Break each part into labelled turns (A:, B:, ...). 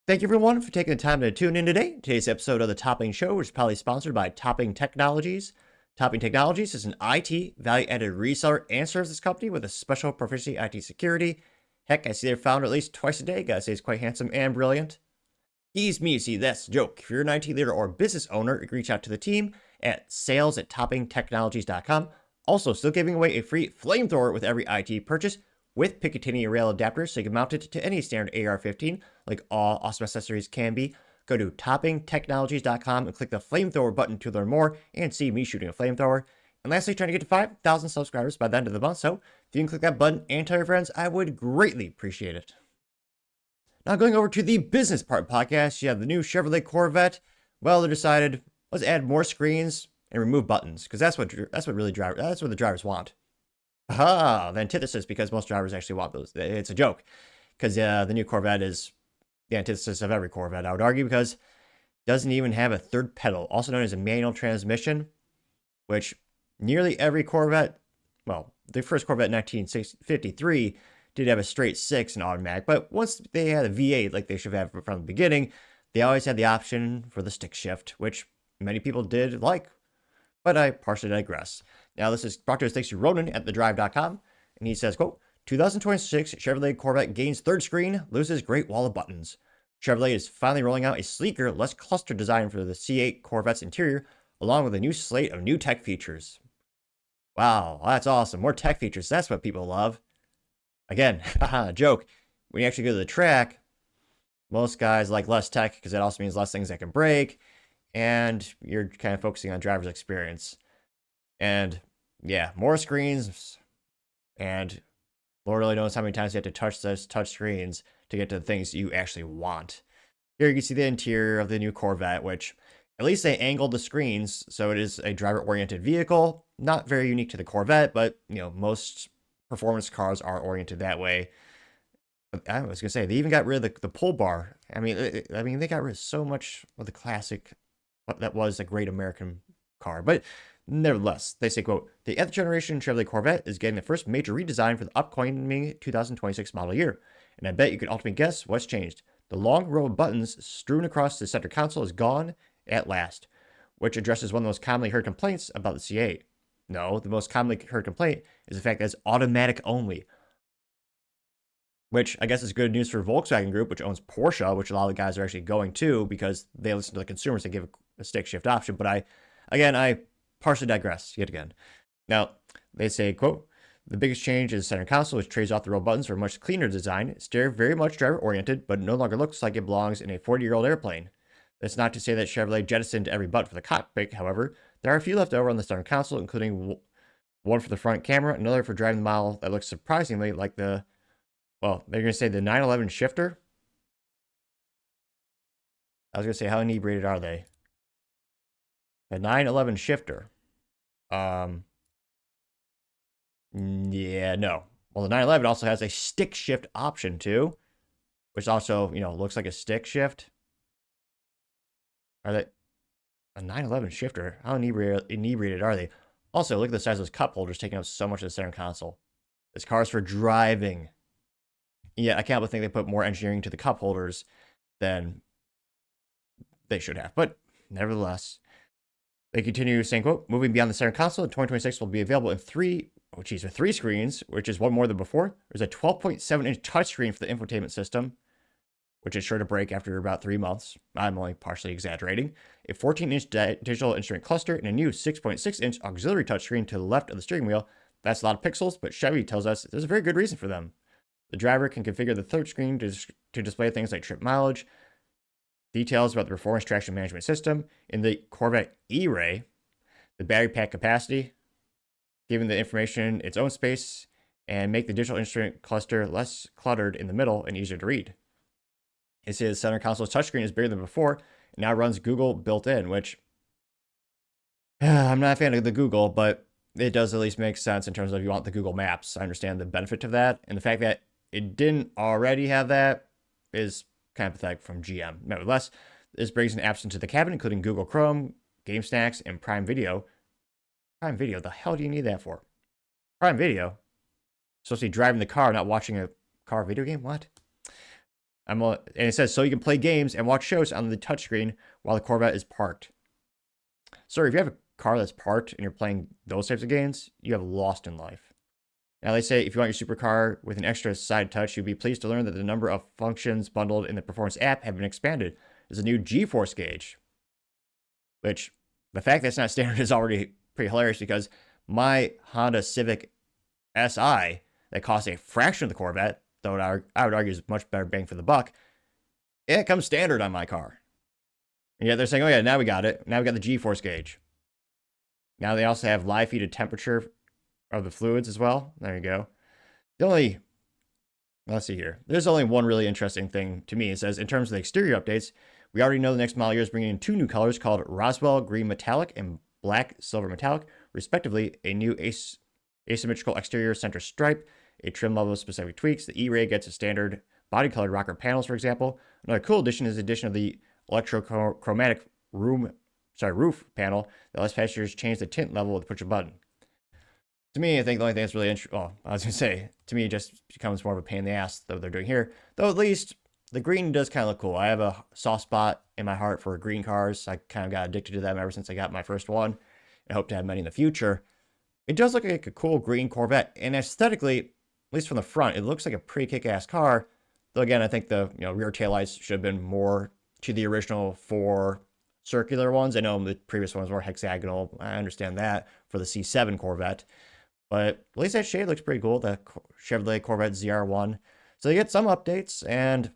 A: Thank you everyone for taking the time to tune in today. Today's episode of the Topping Show is probably sponsored by Topping Technologies. Topping Technologies is an IT value-added reseller and services company with a special proficiency IT security. Heck, I see their founder at least twice a day. Gotta say he's quite handsome and brilliant. Ease me, see that's a joke. If you're an IT leader or business owner, you can reach out to the team at sales@toppingtechnologies.com. Also, still giving away a free flamethrower with every IT purchase with Picatinny rail adapters so you can mount it to any standard AR-15 like all awesome accessories can be. Go to toppingtechnologies.com and click the flamethrower button to learn more and see me shooting a flamethrower. And lastly, trying to get to 5,000 subscribers by the end of the month, so if you can click that button and tell your friends, I would greatly appreciate it. Now going over to the business part podcast, you have the new Chevrolet Corvette. Well, they decided, let's add more screens and remove buttons, because that's what the drivers want. Aha, the antithesis, because most drivers actually want those. It's a joke, because the new Corvette is the antithesis of every Corvette, I would argue, because it doesn't even have a third pedal, also known as a manual transmission, which nearly every Corvette, well, the first Corvette in 1953 did have a straight six and automatic, but once they had a V8 like they should have from the beginning, they always had the option for the stick shift, which many people did like, but I partially digress. Now, this is brought to us thanks to Ronan at thedrive.com, and he says, quote, 2026 Chevrolet Corvette gains third screen, loses great wall of buttons. Chevrolet is finally rolling out a sleeker, less clustered design for the C8 Corvette's interior, along with a new slate of new tech features. Wow, that's awesome. More tech features, that's what people love. Again, haha, joke. When you actually go to the track, most guys like less tech because that also means less things that can break, and you're kind of focusing on driver's experience. And yeah, more screens, and Lord only knows how many times you have to touch those touch screens to get to the things you actually want. Here you can see the interior of the new Corvette, which at least they angled the screens so it is a driver-oriented vehicle. Not very unique to the Corvette, but most performance cars are oriented that way. I was gonna say they even got rid of the pull bar. I mean, they got rid of so much of the classic that was a great American car, but nevertheless, they say, quote, the 8th generation Chevrolet Corvette is getting the first major redesign for the upcoming 2026 model year. And I bet you can ultimately guess what's changed. The long row of buttons strewn across the center console is gone at last, which addresses one of the most commonly heard complaints about the C8. No, the most commonly heard complaint is the fact that it's automatic only, which I guess is good news for Volkswagen Group, which owns Porsche, which a lot of the guys are actually going to because they listen to the consumers and give a stick shift option. But I partially digress yet again. Now, they say, quote, the biggest change is the center console, which trades off the row buttons for a much cleaner design. It's still very much driver-oriented, but no longer looks like it belongs in a 40-year-old airplane. That's not to say that Chevrolet jettisoned every button for the cockpit, however. There are a few left over on the center console, including one for the front camera, another for driving the model that looks surprisingly like they're going to say the 911 shifter. I was going to say, how inebriated are they? The 911 shifter. Yeah, no. Well, the 911 also has a stick shift option too, which also, looks like a stick shift. Are they a 911 shifter? How inebriated are they? Also, look at the size of those cup holders taking up so much of the center console. This car's for driving. Yeah, I can't think they put more engineering to the cup holders than they should have. But nevertheless, they continue saying, quote, moving beyond the center console in 2026 will be available in three screens, which is one more than before. There's a 12.7-inch touchscreen for the infotainment system, which is sure to break after about 3 months. I'm only partially exaggerating. A 14-inch digital instrument cluster and a new 6.6-inch auxiliary touchscreen to the left of the steering wheel. That's a lot of pixels, but Chevy tells us there's a very good reason for them. The driver can configure the third screen to display things like trip mileage, details about the performance traction management system in the Corvette E-Ray, the battery pack capacity, giving the information its own space, and make the digital instrument cluster less cluttered in the middle and easier to read. It says the center console's touchscreen is bigger than before and now runs Google built in, which I'm not a fan of the Google, but it does at least make sense in terms of if you want the Google Maps. I understand the benefit of that, and the fact that it didn't already have that is kind of pathetic from GM. Nevertheless, this brings an apps into the cabin, including Google Chrome, Game Snacks, and Prime Video. Prime Video, the hell do you need that for? Prime Video? Supposed to be driving the car, not watching a car video game? What? And it says, so you can play games and watch shows on the touchscreen while the Corvette is parked. Sir, if you have a car that's parked and you're playing those types of games, you have lost in life. Now, they say if you want your supercar with an extra side touch, you'd be pleased to learn that the number of functions bundled in the Performance app have been expanded. There's a new G-force gauge, which the fact that it's not standard is already pretty hilarious because my Honda Civic SI that costs a fraction of the Corvette, though I would argue is much better bang for the buck, it comes standard on my car. And yet they're saying, oh yeah, now we got it. Now we got the G-force gauge. Now they also have live feeded temperature of the fluids as well. There you go. Let's see here. There's only one really interesting thing to me. It says, in terms of the exterior updates, we already know the next model year is bringing in 2 new colors called Roswell Green Metallic and Black Silver Metallic, respectively. A new asymmetrical exterior center stripe, a trim level specific tweaks. The E-Ray gets a standard body colored rocker panels, for example. Another cool addition is the addition of the electrochromatic roof panel that lets passengers change the tint level with a push of a button. To me, I think the only thing that's really interesting, well, I was going to say, to me, it just becomes more of a pain in the ass that they're doing here. Though at least the green does kind of look cool. I have a soft spot in my heart for green cars. I kind of got addicted to them ever since I got my first one. I hope to have many in the future. It does look like a cool green Corvette. And aesthetically, at least from the front, it looks like a pretty kick-ass car. Though again, I think the rear taillights should have been more to the original 4 circular ones. I know the previous ones were hexagonal. I understand that for the C7 Corvette. But at least that shade looks pretty cool, the Chevrolet Corvette ZR1. So they get some updates, and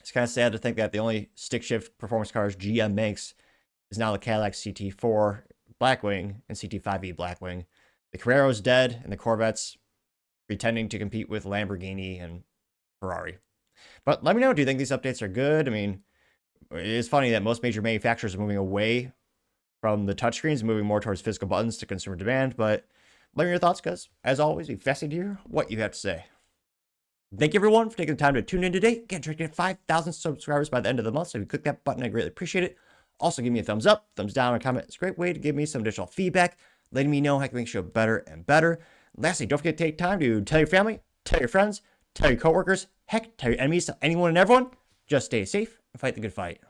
A: it's kind of sad to think that the only stick shift performance cars GM makes is now the Cadillac CT4 Blackwing and CT5e Blackwing. The Carrero's dead, and the Corvette's pretending to compete with Lamborghini and Ferrari. But let me know, do you think these updates are good? I mean, it is funny that most major manufacturers are moving away from the touchscreens, moving more towards physical buttons to consumer demand, but let me know your thoughts, because as always, be fascinated to hear what you have to say. Thank you, everyone, for taking the time to tune in today. Again, trying to get 5,000 subscribers by the end of the month, so if you click that button, I greatly appreciate it. Also, give me a thumbs up, thumbs down, and a comment. It's a great way to give me some additional feedback, letting me know how I can make the show better and better. Lastly, don't forget to take time to tell your family, tell your friends, tell your coworkers, heck, tell your enemies, tell anyone and everyone. Just stay safe and fight the good fight.